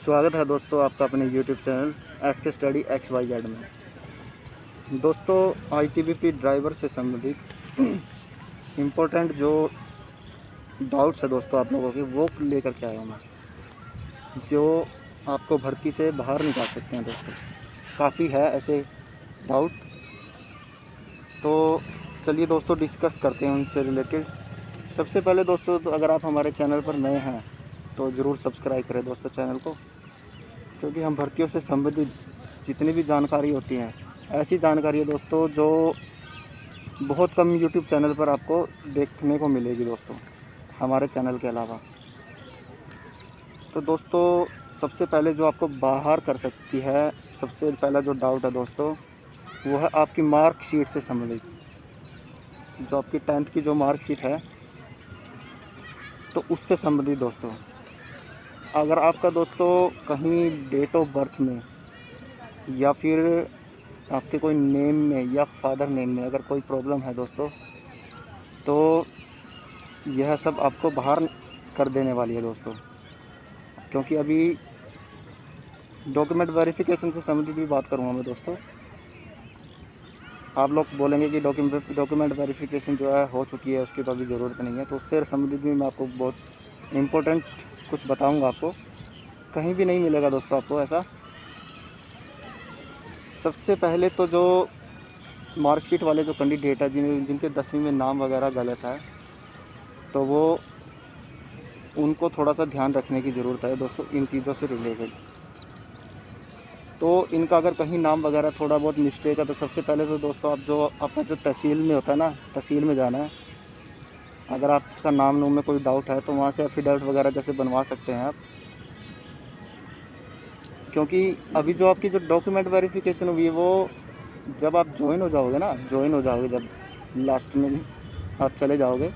स्वागत है दोस्तों आपका अपने YouTube channel SK study XYZ में। दोस्तों ITBP ड्राइवर से संबंधित इम्पोर्टेंट जो डाउट्स है दोस्तों आप लोगों के वो लेकर के आया हूँ मैं, जो आपको भर्ती से बाहर निकाल सकते हैं। दोस्तों काफ़ी है ऐसे डाउट, तो चलिए दोस्तों डिस्कस करते हैं उनसे रिलेटेड। सबसे पहले दोस्तों तो अगर आप हमारे चैनल पर नए हैं तो ज़रूर सब्सक्राइब करें दोस्तों चैनल को, क्योंकि हम भर्तियों से संबंधित जितनी भी जानकारी होती है ऐसी जानकारी है दोस्तों जो बहुत कम YouTube चैनल पर आपको देखने को मिलेगी दोस्तों हमारे चैनल के अलावा। तो दोस्तों सबसे पहले जो आपको बाहर कर सकती है, सबसे पहला जो डाउट है दोस्तों वो है आपकी मार्कशीट से संबंधित। जो आपकी 10th की जो मार्कशीट है तो उससे संबंधित दोस्तों, अगर आपका दोस्तों कहीं डेट ऑफ बर्थ में या फिर आपके कोई नेम में या फादर नेम में अगर कोई प्रॉब्लम है दोस्तों, तो यह सब आपको बाहर कर देने वाली है दोस्तों। क्योंकि अभी डॉक्यूमेंट वेरिफिकेशन से संबंधित भी बात करूँगा मैं दोस्तों। आप लोग बोलेंगे कि डॉक्यूमेंट वेरिफिकेशन जो है हो चुकी है, उसकी तो अभी ज़रूरत नहीं है, तो उससे संबंधित भी मैं आपको बहुत इम्पोर्टेंट कुछ बताऊंगा। आपको कहीं भी नहीं मिलेगा दोस्तों आपको ऐसा। सबसे पहले तो जो मार्कशीट वाले जो कैंडिडेट है जिनके 10वीं में नाम वगैरह गलत है, तो वो उनको थोड़ा सा ध्यान रखने की ज़रूरत है दोस्तों इन चीज़ों से रिलेटेड। तो इनका अगर कहीं नाम वगैरह थोड़ा बहुत मिस्टेक है तो सबसे पहले तो दोस्तों आप जो आपका जो तहसील में होता है ना, तहसील में जाना है। अगर आपका नाम में कोई डाउट है तो वहाँ से एफिडेविट वगैरह जैसे बनवा सकते हैं आप। क्योंकि अभी जो आपकी जो डॉक्यूमेंट वेरिफिकेशन हुई है वो जब आप ज्वाइन हो जाओगे जब लास्ट में आप चले जाओगे,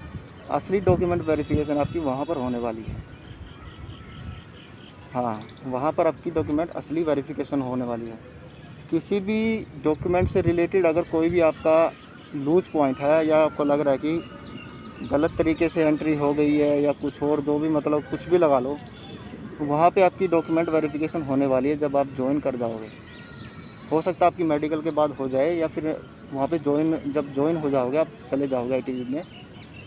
असली डॉक्यूमेंट वेरिफिकेशन आपकी वहाँ पर होने वाली है। हाँ, वहाँ पर आपकी डॉक्यूमेंट असली वेरिफिकेशन होने वाली है। किसी भी डॉक्यूमेंट से रिलेटेड अगर कोई भी आपका लूज़ पॉइंट है या आपको लग रहा है कि गलत तरीके से एंट्री हो गई है या कुछ और, जो भी मतलब कुछ भी लगा लो, वहाँ पे आपकी डॉक्यूमेंट वेरिफिकेशन होने वाली है जब आप ज्वाइन कर जाओगे। हो सकता है आपकी मेडिकल के बाद हो जाए या फिर वहाँ पे जब ज्वाइन हो जाओगे, आप चले जाओगे ITBP में,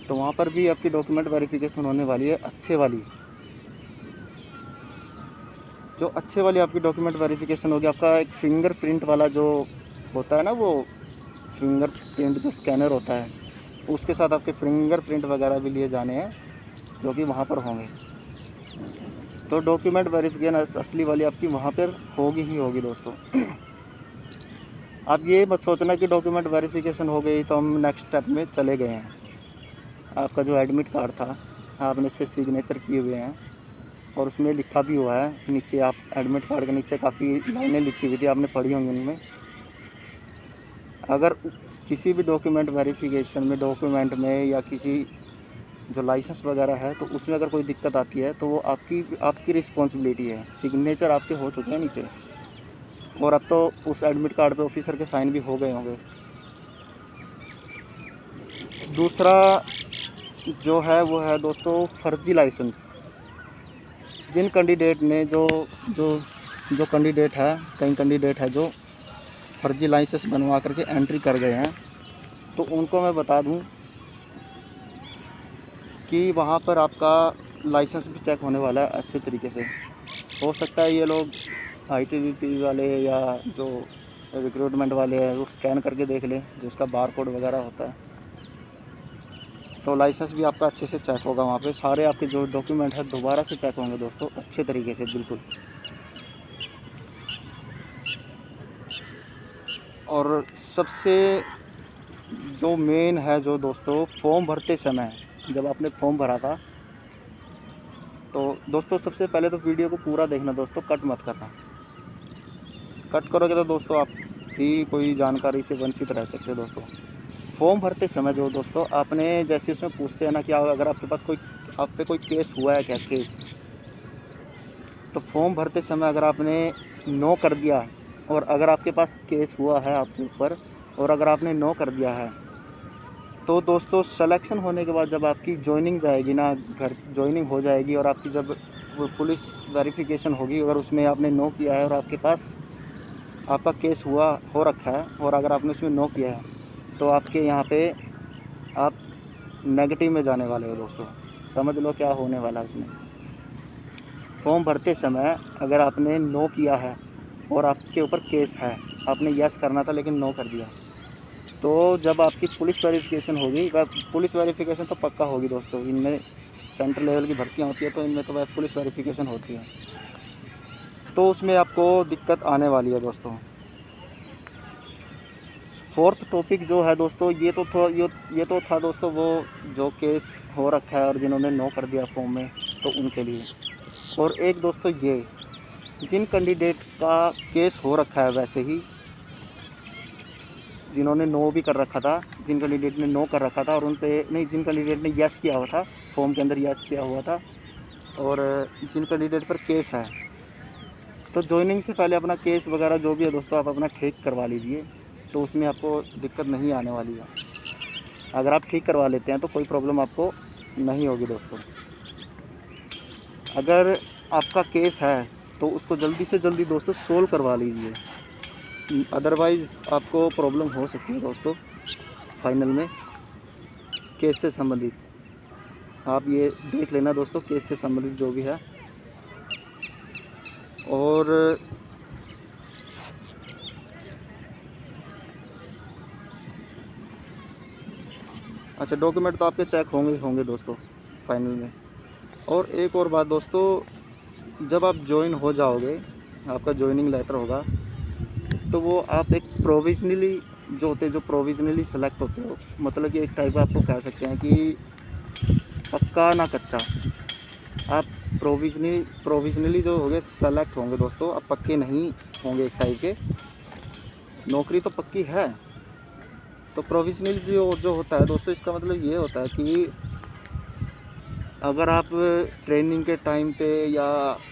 तो वहाँ पर भी आपकी डॉक्यूमेंट वेरिफिकेशन होने वाली है अच्छे वाली। जो अच्छे वाली आपकी डॉक्यूमेंट वेरिफिकेशन होगी, आपका एक फिंगरप्रिंट वाला जो होता है ना, वो फिंगरप्रिंट जो स्कैनर होता है, उसके साथ आपके फिंगरप्रिंट वगैरह भी लिए जाने हैं जो कि वहाँ पर होंगे। तो डॉक्यूमेंट वेरिफिकेशन असली वाली आपकी वहाँ पर होगी ही होगी दोस्तों। आप ये मत सोचना कि डॉक्यूमेंट वेरिफिकेशन हो गई तो हम नेक्स्ट स्टेप में चले गए हैं। आपका जो एडमिट कार्ड था आपने इस पर सिग्नेचर किए हुए हैं और उसमें लिखा भी हुआ है नीचे, आप एडमिट कार्ड के नीचे काफ़ी लाइनें लिखी हुई थी, आपने पढ़ी होंगी उनमें। अगर किसी भी डॉक्यूमेंट वेरिफिकेशन में, डॉक्यूमेंट में या किसी जो लाइसेंस वगैरह है, तो उसमें अगर कोई दिक्कत आती है तो वो आपकी रिस्पॉन्सिबिलिटी है। सिग्नेचर आपके हो चुके हैं नीचे, और अब तो उस एडमिट कार्ड पे ऑफिसर के साइन भी हो गए होंगे। दूसरा जो है वो है दोस्तों फर्जी लाइसेंस। जिन कैंडिडेट ने जो कैंडिडेट है, कई कैंडिडेट है जो फर्जी लाइसेंस बनवा करके एंट्री कर गए हैं, तो उनको मैं बता दूं कि वहाँ पर आपका लाइसेंस भी चेक होने वाला है अच्छे तरीके से। हो सकता है ये लोग ITBP वाले या जो रिक्रूटमेंट वाले हैं वो स्कैन करके देख लें जो उसका बार कोड वगैरह होता है, तो लाइसेंस भी आपका अच्छे से चेक होगा। वहाँ पे सारे आपके जो डॉक्यूमेंट है दोबारा से चेक होंगे दोस्तों अच्छे तरीके से, बिल्कुल। और सबसे जो मेन है जो दोस्तों, फॉर्म भरते समय जब आपने फॉर्म भरा था, तो दोस्तों सबसे पहले तो वीडियो को पूरा देखना दोस्तों, कट मत करना। कट करोगे तो दोस्तों आप ही कोई जानकारी से वंचित रह सकते हो दोस्तों। फॉर्म भरते समय जो दोस्तों आपने, जैसे उसमें पूछते हैं ना कि अगर आपके पास आप पे कोई केस हुआ है क्या, केस, तो फॉर्म भरते समय अगर आपने नो कर दिया और अगर आपके पास केस हुआ है आपके ऊपर और अगर आपने नो कर दिया है, तो दोस्तों सिलेक्शन होने के बाद जब आपकी ज्वाइनिंग जाएगी ना, घर ज्वाइनिंग हो जाएगी और आपकी जब वो पुलिस वेरिफिकेशन होगी, अगर उसमें आपने नो किया है और आपके पास आपका केस हो रखा है और अगर आपने उसमें नो किया है तो आपके यहाँ पे आप नेगेटिव में जाने वाले हो दोस्तों। समझ लो क्या होने वाला है इसमें। फॉर्म भरते समय अगर आपने नो किया है और आपके ऊपर केस है, आपने यस करना था लेकिन नो कर दिया, तो जब आपकी पुलिस वेरिफिकेशन होगी, वह पुलिस वेरिफिकेशन तो पक्का होगी दोस्तों। इनमें सेंट्रल लेवल की भर्तियाँ होती है तो इनमें तो वह पुलिस वेरिफिकेशन होती है, तो उसमें आपको दिक्कत आने वाली है दोस्तों। फोर्थ टॉपिक जो है दोस्तों, ये तो था दोस्तों वो जो केस हो रखा है और जिन्होंने नो कर दिया फॉर्म में, तो उनके लिए। और एक दोस्तों ये, जिन कैंडिडेट का केस हो रखा है वैसे ही, जिन्होंने नो भी कर रखा था, जिन कैंडिडेट ने नो कर रखा था और उन पे नहीं, जिन कैंडिडेट ने यस किया हुआ था, फॉर्म के अंदर यस किया हुआ था, और जिन कैंडिडेट पर केस है, तो ज्वाइनिंग से पहले अपना केस वगैरह जो भी है दोस्तों आप अपना ठीक करवा लीजिए, तो उसमें आपको दिक्कत नहीं आने वाली है। अगर आप ठीक करवा लेते हैं तो कोई प्रॉब्लम आपको नहीं होगी दोस्तों। अगर आपका केस है तो उसको जल्दी से जल्दी दोस्तों सोल्व करवा लीजिए, अदरवाइज़ आपको प्रॉब्लम हो सकती है दोस्तों फाइनल में केस से संबंधित। आप ये देख लेना दोस्तों, केस से संबंधित जो भी है। और अच्छा, डॉक्यूमेंट तो आपके चेक होंगे ही होंगे दोस्तों फाइनल में। और एक और बात दोस्तों, जब आप ज्वाइन हो जाओगे, आपका ज्वाइनिंग लेटर होगा, तो वो आप एक प्रोविजनली जो होते हैं, जो प्रोविजनली सेलेक्ट होते हो, मतलब कि एक टाइप का आपको कह सकते हैं कि पक्का ना कच्चा, आप प्रोविजनली जो होंगे सेलेक्ट होंगे दोस्तों, आप पक्के नहीं होंगे एक टाइप के। नौकरी तो पक्की है, तो प्रोविजनली जो होता है दोस्तों, इसका मतलब ये होता है कि अगर आप ट्रेनिंग के टाइम पे या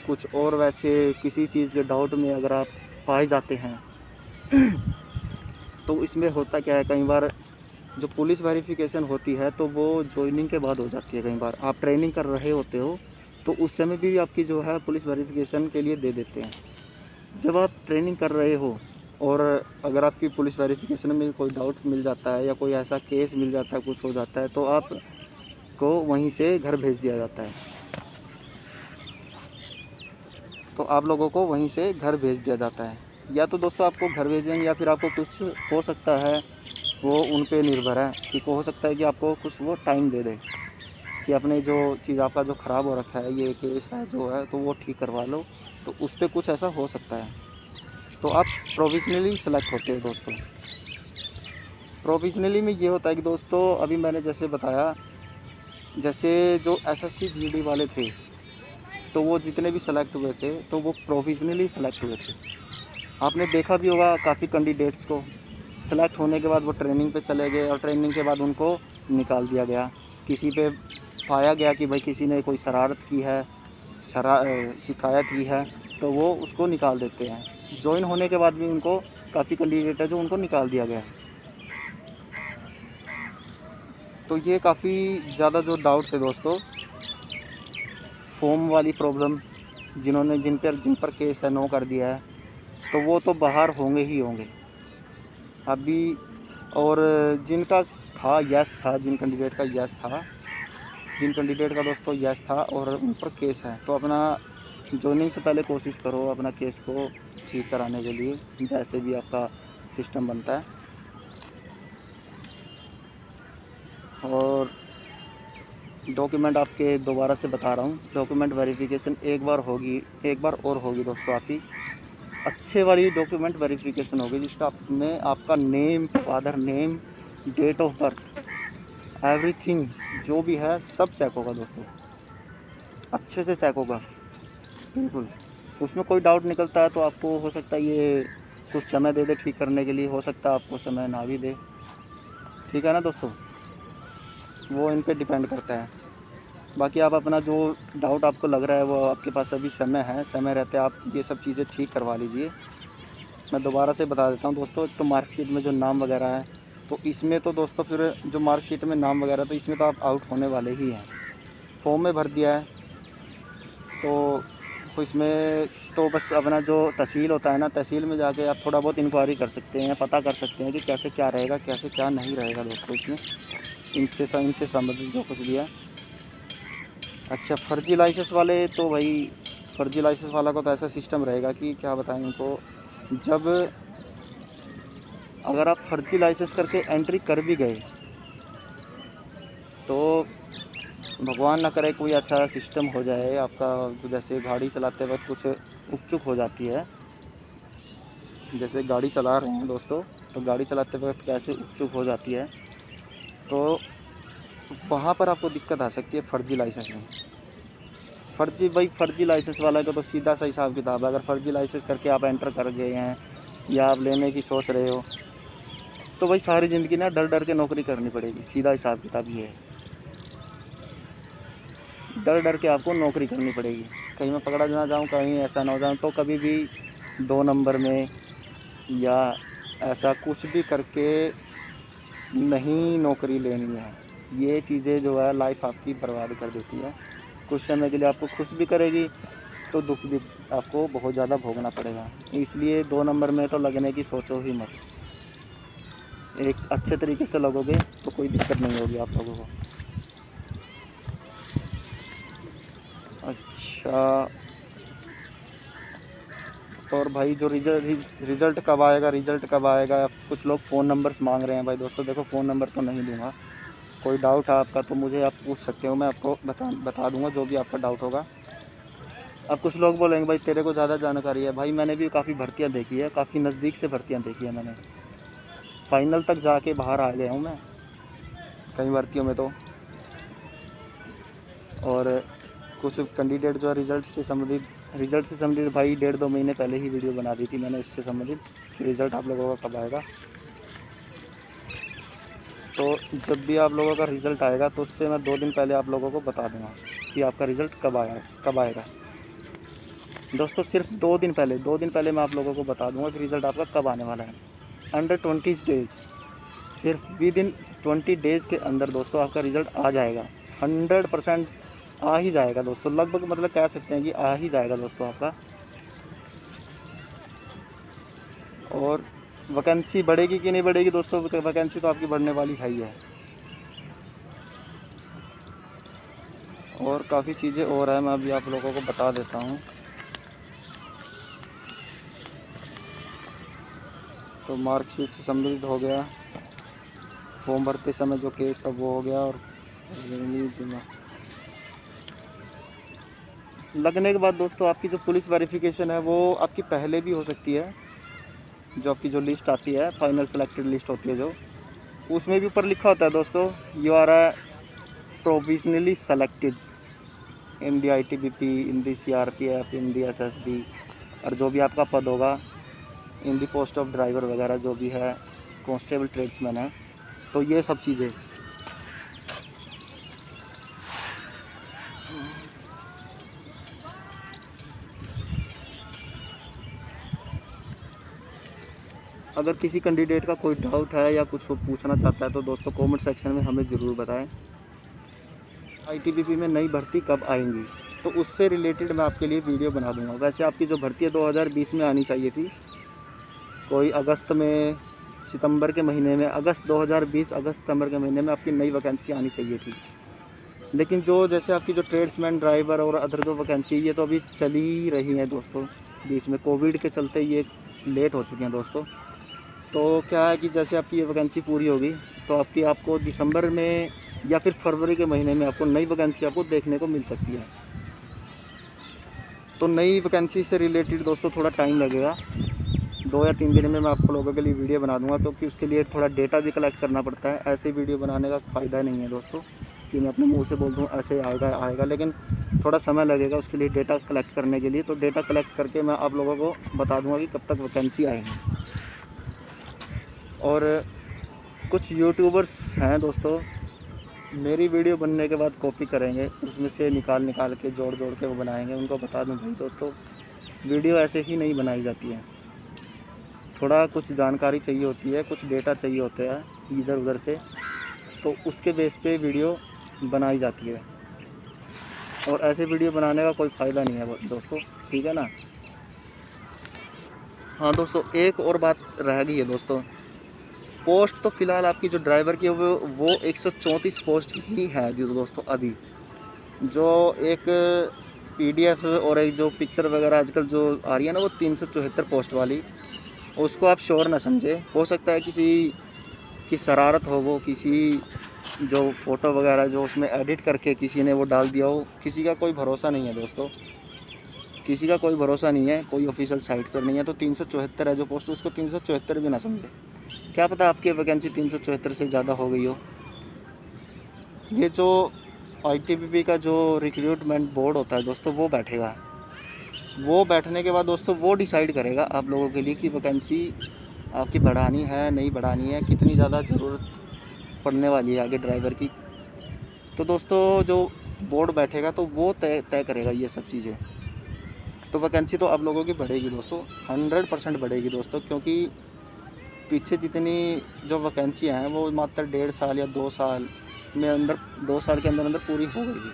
कुछ और वैसे किसी चीज़ के डाउट में अगर आप पाए जाते हैं तो इसमें होता क्या है, कई बार जो पुलिस वेरिफिकेशन होती है तो वो ज्वाइनिंग के बाद हो जाती है। कई बार आप ट्रेनिंग कर रहे होते हो तो उस समय भी आपकी जो है पुलिस वेरिफिकेशन के लिए दे देते हैं। जब आप ट्रेनिंग कर रहे हो और अगर आपकी पुलिस वेरिफिकेशन में कोई डाउट मिल जाता है या कोई ऐसा केस मिल जाता है, कुछ हो जाता है, तो आपको वहीं से घर भेज दिया जाता है। तो आप लोगों को वहीं से घर भेज दिया जाता है, या तो दोस्तों आपको घर भेजेंगे या फिर आपको कुछ हो सकता है, वो उन पे निर्भर है कि हो सकता है कि आपको कुछ वो टाइम दे दे कि अपने जो चीज़ आपका जो ख़राब हो रखा है, ये केस है जो है, तो वो ठीक करवा लो, तो उस पर कुछ ऐसा हो सकता है। तो आप प्रोविजनली सेलेक्ट होते हैं दोस्तों। प्रोविजनली में ये होता है कि दोस्तों अभी मैंने जैसे बताया, जैसे जो एसएससी जीडी वाले थे, तो वो जितने भी सेलेक्ट हुए थे तो वो प्रोविजनली सेलेक्ट हुए थे। आपने देखा भी होगा काफ़ी कैंडिडेट्स को सेलेक्ट होने के बाद वो ट्रेनिंग पे चले गए और ट्रेनिंग के बाद उनको निकाल दिया गया। किसी पे पाया गया कि भाई किसी ने कोई शरारत की है, शिकायत की है, तो वो उसको निकाल देते हैं। ज्वाइन होने के बाद भी उनको काफ़ी कैंडिडेट है जो उनको निकाल दिया गया है। तो ये काफ़ी ज़्यादा जो डाउट थे दोस्तों, फॉर्म वाली प्रॉब्लम, जिन पर केस है नो कर दिया है, तो वो तो बाहर होंगे ही होंगे अभी। और जिनका था यस था, जिन कैंडिडेट का यस था, जिन कैंडिडेट का दोस्तों यस था और उन पर केस है, तो अपना ज्वाइनिंग से पहले कोशिश करो अपना केस को ठीक कराने के लिए, जैसे भी आपका सिस्टम बनता है। और डॉक्यूमेंट आपके दोबारा से बता रहा हूँ, डॉक्यूमेंट वेरिफिकेशन एक बार और होगी दोस्तों आपकी। अच्छे वाली डॉक्यूमेंट वेरिफिकेशन होगी जिसका में आपका name, father name, date of birth, everything जो भी है सब चेक होगा दोस्तों, अच्छे से चेक होगा बिल्कुल। उसमें कोई डाउट निकलता है तो आपको हो सकता है ये कुछ समय दे दे ठीक करने के लिए, हो सकता है आपको समय ना भी दे, ठीक है ना दोस्तों, वो इन पे डिपेंड करता है। बाकी आप अपना जो डाउट आपको लग रहा है वो आपके पास अभी समय है, समय रहते आप ये सब चीज़ें ठीक करवा लीजिए। मैं दोबारा से बता देता हूँ दोस्तों, तो मार्कशीट में जो नाम वगैरह है, तो इसमें तो दोस्तों फिर जो मार्कशीट में नाम वगैरह, तो इसमें तो आप आउट होने वाले ही हैं। फॉर्म में भर दिया है तो इसमें तो बस अपना जो तहसील होता है ना, तहसील में जाके आप थोड़ा बहुत इंक्वायरी कर सकते हैं, पता कर सकते हैं कि कैसे क्या रहेगा, कैसे क्या नहीं रहेगा दोस्तों इसमें, इनसे संबंधित जो कुछ भी है। अच्छा, फ़र्ज़ी लाइसेंस वाले तो भाई, फ़र्ज़ी लाइसेंस वाला को तो ऐसा सिस्टम रहेगा कि क्या बताएं उनको, जब अगर आप फ़र्ज़ी लाइसेंस करके एंट्री कर भी गए तो भगवान ना करे कोई अच्छा सिस्टम हो जाए आपका, जैसे गाड़ी चलाते वक्त कुछ उकचुक हो जाती है, जैसे गाड़ी चला रहे हैं दोस्तों, तो गाड़ी चलाते वक्त कैसे उकचुक हो जाती है, तो वहाँ पर आपको दिक्कत आ सकती है फ़र्ज़ी लाइसेंस में। फ़र्ज़ी लाइसेंस वाला का तो सीधा सा हिसाब किताब है। अगर फ़र्ज़ी लाइसेंस करके आप एंटर कर गए हैं या आप लेने की सोच रहे हो, तो भाई सारी ज़िंदगी ना डर डर के नौकरी करनी पड़ेगी। सीधा हिसाब किताब ये है, डर डर के आपको नौकरी करनी पड़ेगी। कहीं मैं पकड़ा ना जाऊँ, कहीं ऐसा ना हो जाऊँ, तो कभी भी 2 नंबर में या ऐसा कुछ भी करके नहीं नौकरी लेनी है। ये चीज़ें जो है लाइफ आपकी बर्बाद कर देती है। कुछ समय के लिए आपको खुश भी करेगी, तो दुख भी आपको बहुत ज़्यादा भोगना पड़ेगा। इसलिए 2 नंबर में तो लगने की सोचो ही मत। एक अच्छे तरीके से लगोगे तो कोई दिक्कत नहीं होगी आप लोगों को। अच्छा, और भाई जो रिज़ल्ट कब आएगा, रिज़ल्ट कब आएगा? कुछ लोग फ़ोन नंबर्स मांग रहे हैं। भाई दोस्तों देखो, फ़ोन नंबर तो नहीं दूंगा। कोई डाउट है आपका तो मुझे आप पूछ सकते हो, मैं आपको बता दूंगा जो भी आपका डाउट होगा। अब कुछ लोग बोलेंगे भाई तेरे को ज़्यादा जानकारी है। भाई मैंने भी काफ़ी भर्तियाँ देखी है, काफ़ी नज़दीक से भर्तियाँ देखी है मैंने। फाइनल तक जाके बाहर आ गया हूँ मैं कई भर्तियों में तो। और कुछ कैंडिडेट जो है रिज़ल्ट से संबंधित भाई 1.5-2 महीने पहले ही वीडियो बना दी थी मैंने उससे संबंधित कि रिज़ल्ट आप लोगों का कब आएगा। तो जब भी आप लोगों का रिज़ल्ट आएगा तो उससे मैं 2 दिन पहले आप लोगों को बता दूँगा कि आपका रिज़ल्ट कब आएगा। दोस्तों सिर्फ 2 दिन पहले मैं आप लोगों को बता दूँगा कि रिज़ल्ट आपका कब आने वाला है। अंडर 20 डेज़, सिर्फ विद इन 20 डेज़ के अंदर दोस्तों आपका रिज़ल्ट आ जाएगा। 100% आ ही जाएगा दोस्तों, लगभग मतलब कह सकते हैं कि आ ही जाएगा दोस्तों आपका। और वैकेंसी बढ़ेगी कि नहीं बढ़ेगी दोस्तों? वैकेंसी तो आपकी बढ़ने वाली है ही है। और काफ़ी चीज़ें और है, मैं अभी आप लोगों को बता देता हूँ। तो मार्कशीट से संबंधित हो गया, फॉर्म भरते समय जो केस था वो हो गया, और लगने के बाद दोस्तों आपकी जो पुलिस वेरिफिकेशन है वो आपकी पहले भी हो सकती है। जो आपकी जो लिस्ट आती है, फाइनल सेलेक्टेड लिस्ट होती है जो, उसमें भी ऊपर लिखा होता है दोस्तों, you are provisionally selected in the ITBP, in the CRPF, in the SSB, और जो भी आपका पद होगा in the post of driver वगैरह जो भी है, कांस्टेबल ट्रेड्समैन है, तो ये सब चीज़ें। अगर किसी कैंडिडेट का कोई डाउट है या कुछ पूछना चाहता है तो दोस्तों कमेंट सेक्शन में हमें ज़रूर बताएं। ITBP में नई भर्ती कब आएंगी, तो उससे रिलेटेड मैं आपके लिए वीडियो बना दूंगा। वैसे आपकी जो भर्ती है 2020 में आनी चाहिए थी, कोई अगस्त में, सितंबर के महीने में, अगस्त 2020 अगस्त सितंबर के महीने में आपकी नई वैकेंसी आनी चाहिए थी। लेकिन जो जैसे आपकी जो ट्रेड्समैन, ड्राइवर और अदर जो वैकेंसी, ये तो अभी चली ही रही हैं दोस्तों। बीच में कोविड के चलते ये लेट हो चुके हैं दोस्तों। तो क्या है कि जैसे आपकी ये वैकेंसी पूरी होगी तो आपको दिसंबर में या फिर फरवरी के महीने में आपको नई वैकेंसी आपको देखने को मिल सकती है। तो नई वैकेंसी से रिलेटेड दोस्तों थोड़ा टाइम लगेगा, 2 या 3 दिन में मैं आप लोगों के लिए वीडियो बना दूंगा, क्योंकि उसके लिए थोड़ा डेटा भी कलेक्ट करना पड़ता है। ऐसे वीडियो बनाने का फ़ायदा नहीं है दोस्तों कि मैं अपने मुंह से बोल दूँ ऐसे आएगा, लेकिन थोड़ा समय लगेगा उसके लिए, डेटा कलेक्ट करने के लिए। तो डेटा कलेक्ट करके मैं आप लोगों को बता दूँगा कि कब तक वैकेंसी आएगी। और कुछ यूट्यूबर्स हैं दोस्तों, मेरी वीडियो बनने के बाद कॉपी करेंगे, उसमें से निकाल के जोड़ के वो बनाएंगे। उनको बता दूं भाई दोस्तों, वीडियो ऐसे ही नहीं बनाई जाती है, थोड़ा कुछ जानकारी चाहिए होती है, कुछ डेटा चाहिए होता है इधर उधर से, तो उसके बेस पे वीडियो बनाई जाती है। और ऐसे वीडियो बनाने का कोई फ़ायदा नहीं है दोस्तों, ठीक है ना। हाँ दोस्तों, एक और बात रह गई है दोस्तों। पोस्ट तो फ़िलहाल आपकी जो ड्राइवर की है वो 134 पोस्ट ही है जो दोस्तों अभी। जो एक पीडीएफ और एक जो पिक्चर वगैरह आजकल जो आ रही है ना, वो 374 पोस्ट वाली, उसको आप श्योर ना समझे। हो सकता है किसी की शरारत हो, वो किसी जो फ़ोटो वगैरह जो उसमें एडिट करके किसी ने वो डाल दिया हो। किसी का कोई भरोसा नहीं है दोस्तों, किसी का कोई भरोसा नहीं है, कोई ऑफिशियल साइट पर नहीं है। तो 374 है जो पोस्ट, उसको 374 भी ना समझे। क्या पता आपकी वैकेंसी 374 से ज़्यादा हो गई हो। ये जो आईटीबीपी का जो रिक्रूटमेंट बोर्ड होता है दोस्तों, वो बैठेगा। वो बैठने के बाद दोस्तों वो डिसाइड करेगा आप लोगों के लिए कि वैकेंसी आपकी बढ़ानी है नहीं बढ़ानी है, कितनी ज़्यादा ज़रूरत पड़ने वाली है आगे ड्राइवर की। तो दोस्तों जो बोर्ड बैठेगा तो वो तय करेगा ये सब चीज़ें। तो वैकेंसी तो आप लोगों की बढ़ेगी दोस्तों, 100% बढ़ेगी दोस्तों, क्योंकि पीछे जितनी जो वैकेंसियाँ हैं वो मात्र 1.5 साल या 2 साल में अंदर, 2 साल के अंदर अंदर पूरी हो गई।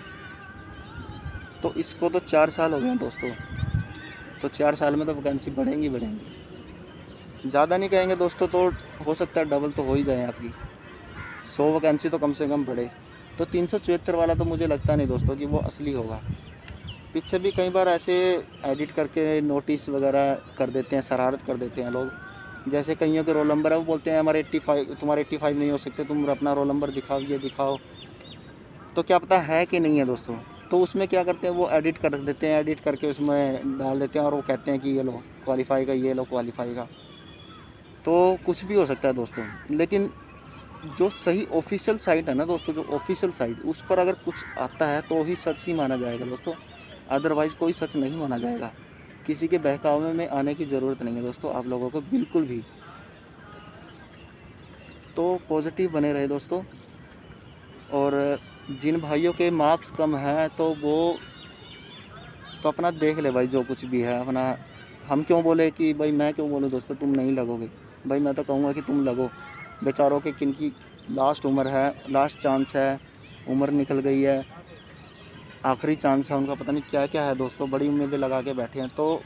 तो इसको तो 4 साल हो गए हैं दोस्तों। तो 4 साल में तो वैकेंसी बढ़ेंगी बढ़ेंगी। ज़्यादा नहीं कहेंगे दोस्तों, तो हो सकता है डबल तो हो ही जाए आपकी। 100 वैकेंसी तो कम से कम बढ़े। तो 374 वाला तो मुझे लगता नहीं दोस्तों कि वो असली होगा। पीछे भी कई बार ऐसे एडिट करके नोटिस वगैरह कर देते हैं, शरारत कर देते हैं लोग। जैसे कईयों के रोल नंबर है, वो बोलते हैं हमारे 85, तुम्हारे 85 नहीं हो सकते, तुम अपना रोल नंबर दिखाओ, ये दिखाओ। तो क्या पता है कि नहीं है दोस्तों। तो उसमें क्या करते हैं, वो एडिट कर देते हैं, एडिट करके उसमें डाल देते हैं और वो कहते हैं कि ये लो क्वालिफाई का, ये लो क्वालिफाई का। तो कुछ भी हो सकता है दोस्तों। लेकिन जो सही ऑफिशियल साइट है ना दोस्तों, जो ऑफिशियल साइट, उस पर अगर कुछ आता है तो ही सच ही माना जाएगा दोस्तों, अदरवाइज़ कोई सच नहीं माना जाएगा। किसी के बहकावे में आने की ज़रूरत नहीं है दोस्तों आप लोगों को, बिल्कुल भी। तो पॉजिटिव बने रहे दोस्तों। और जिन भाइयों के मार्क्स कम हैं तो वो तो अपना देख ले भाई, जो कुछ भी है अपना। हम क्यों बोले कि भाई, मैं क्यों बोलूँ दोस्तों तुम नहीं लगोगे। भाई मैं तो कहूँगा कि तुम लगो। बेचारों के किनकी लास्ट उम्र है, लास्ट चांस है, उम्र निकल गई है, आखिरी चांस है उनका, पता नहीं क्या क्या है दोस्तों, बड़ी उम्मीदें लगा के बैठे हैं। तो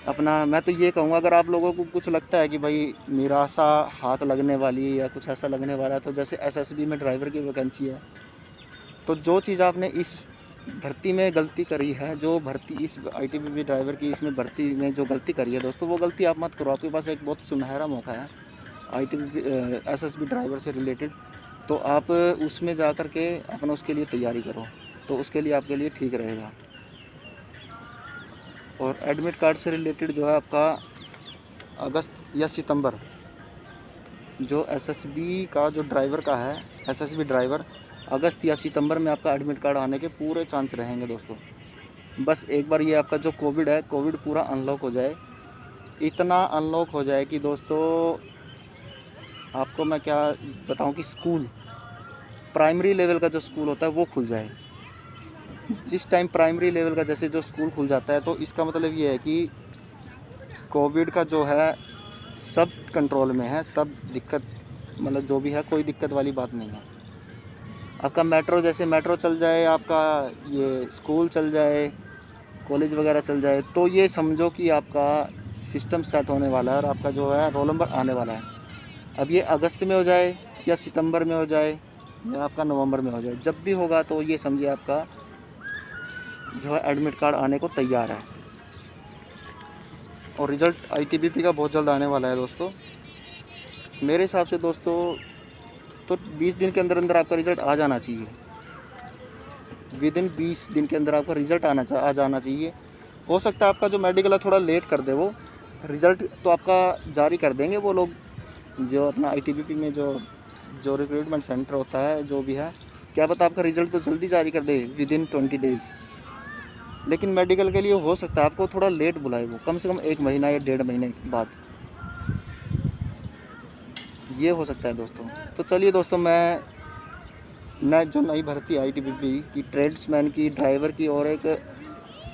अपना मैं तो ये कहूँगा, अगर आप लोगों को कुछ लगता है कि भाई निराशा हाथ लगने वाली है या कुछ ऐसा लगने वाला है, तो जैसे एसएसबी में ड्राइवर की वैकेंसी है, तो जो चीज़ आपने इस भर्ती में गलती करी है, जो भर्ती इस आईटीबीपी ड्राइवर की इसमें भर्ती में जो गलती करी है दोस्तों, वो गलती आप मत करो। आपके पास एक बहुत सुनहरा मौका है आईटीबीपी एसएसबी ड्राइवर से रिलेटेड। तो आप उसमें जा कर के अपना उसके लिए तैयारी करो, तो उसके लिए आपके लिए ठीक रहेगा। और एडमिट कार्ड से रिलेटेड जो है आपका अगस्त या सितंबर, जो एसएसबी का जो ड्राइवर का है, एसएसबी ड्राइवर, अगस्त या सितंबर में आपका एडमिट कार्ड आने के पूरे चांस रहेंगे दोस्तों। बस एक बार ये आपका जो कोविड है, कोविड पूरा अनलॉक हो जाए, इतना अनलॉक हो जाए कि दोस्तों आपको मैं क्या बताऊं, कि स्कूल प्राइमरी लेवल का जो स्कूल होता है वो खुल जाए। जिस टाइम प्राइमरी लेवल का जैसे जो स्कूल खुल जाता है, तो इसका मतलब ये है कि कोविड का जो है सब कंट्रोल में है, सब दिक्कत, मतलब जो भी है कोई दिक्कत वाली बात नहीं है। आपका मेट्रो, जैसे मेट्रो चल जाए, आपका ये स्कूल चल जाए, कॉलेज वगैरह चल जाए, तो ये समझो कि आपका सिस्टम सेट होने वाला है और आपका जो है रोल नंबर आने वाला है। अब ये अगस्त में हो जाए या सितंबर में हो जाए या आपका नवंबर में हो जाए, जब भी होगा तो ये समझिए आपका जो है एडमिट कार्ड आने को तैयार है। और रिज़ल्ट आईटीबीपी का बहुत जल्द आने वाला है दोस्तों। मेरे हिसाब से दोस्तों तो 20 दिन के अंदर अंदर आपका रिज़ल्ट आ जाना चाहिए। विद इन 20 दिन के अंदर आपका रिज़ल्ट आ जाना चाहिए। हो सकता है आपका जो मेडिकल है थोड़ा लेट कर दे, वो रिज़ल्ट तो आपका जारी कर देंगे वो लोग, जो अपना आईटीबीपी में जो रिक्रूटमेंट सेंटर होता है, जो भी है, क्या पता आपका रिज़ल्ट तो जल्दी जारी कर दे, विद इन 20 डेज़। लेकिन मेडिकल के लिए हो सकता है आपको थोड़ा लेट बुलाए, वो कम से कम 1 महीना या 1.5 महीने बाद, ये हो सकता है दोस्तों। तो चलिए दोस्तों, मैं जो नई भर्ती आईटीबीपी की, ट्रेड्समैन की, ड्राइवर की, और एक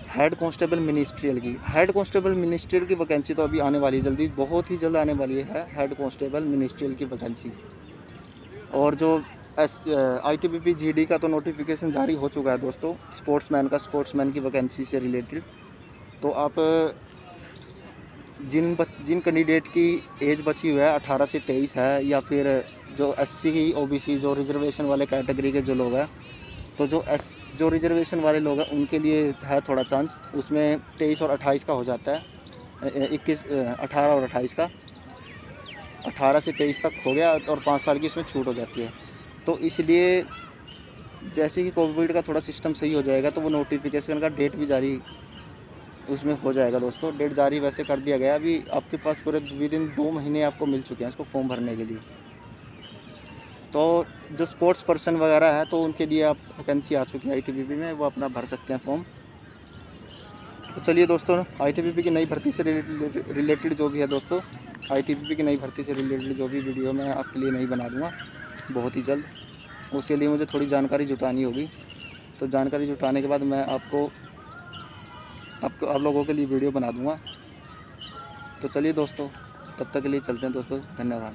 हेड कांस्टेबल मिनिस्ट्रियल की, हेड कांस्टेबल मिनिस्ट्रियल की वैकेंसी तो अभी आने वाली है जल्दी, बहुत ही जल्द आने वाली है हेड कांस्टेबल मिनिस्ट्रियल की वैकेंसी। और जो ITBP GD का तो नोटिफिकेशन जारी हो चुका है दोस्तों, स्पोर्ट्समैन की वैकेंसी से रिलेटेड। तो आप जिन कैंडिडेट की एज बची हुई है 18 से 23 है, या फिर जो SC की OBC जो रिजर्वेशन वाले कैटेगरी के जो लोग हैं, तो जो रिजर्वेशन वाले लोग हैं उनके लिए है थोड़ा चांस, उसमें 23 और 28 का हो जाता है, 18 और 28 का, 18 से 23 तक हो गया और 5 साल की इसमें छूट हो जाती है। तो इसलिए जैसे ही कोविड का थोड़ा सिस्टम सही हो जाएगा तो वो नोटिफिकेशन का डेट भी जारी उसमें हो जाएगा दोस्तों। डेट जारी वैसे कर दिया गया, अभी आपके पास पूरे विदिन 2 महीने आपको मिल चुके हैं इसको फॉर्म भरने के लिए। तो जो स्पोर्ट्स पर्सन वगैरह है तो उनके लिए आप वैकेंसी आ चुकी है ITBP में, वो अपना भर सकते हैं फॉर्म। तो चलिए दोस्तों, ITBP की नई भर्ती से रिलेटेड जो भी है दोस्तों, ITBP की नई भर्ती से रिलेटेड जो भी वीडियो मैं आपके लिए नहीं बना दूँगा बहुत ही जल्द। उसके लिए मुझे थोड़ी जानकारी जुटानी होगी, तो जानकारी जुटाने के बाद मैं आप लोगों के लिए वीडियो बना दूँगा। तो चलिए दोस्तों, तब तक के लिए चलते हैं दोस्तों, धन्यवाद।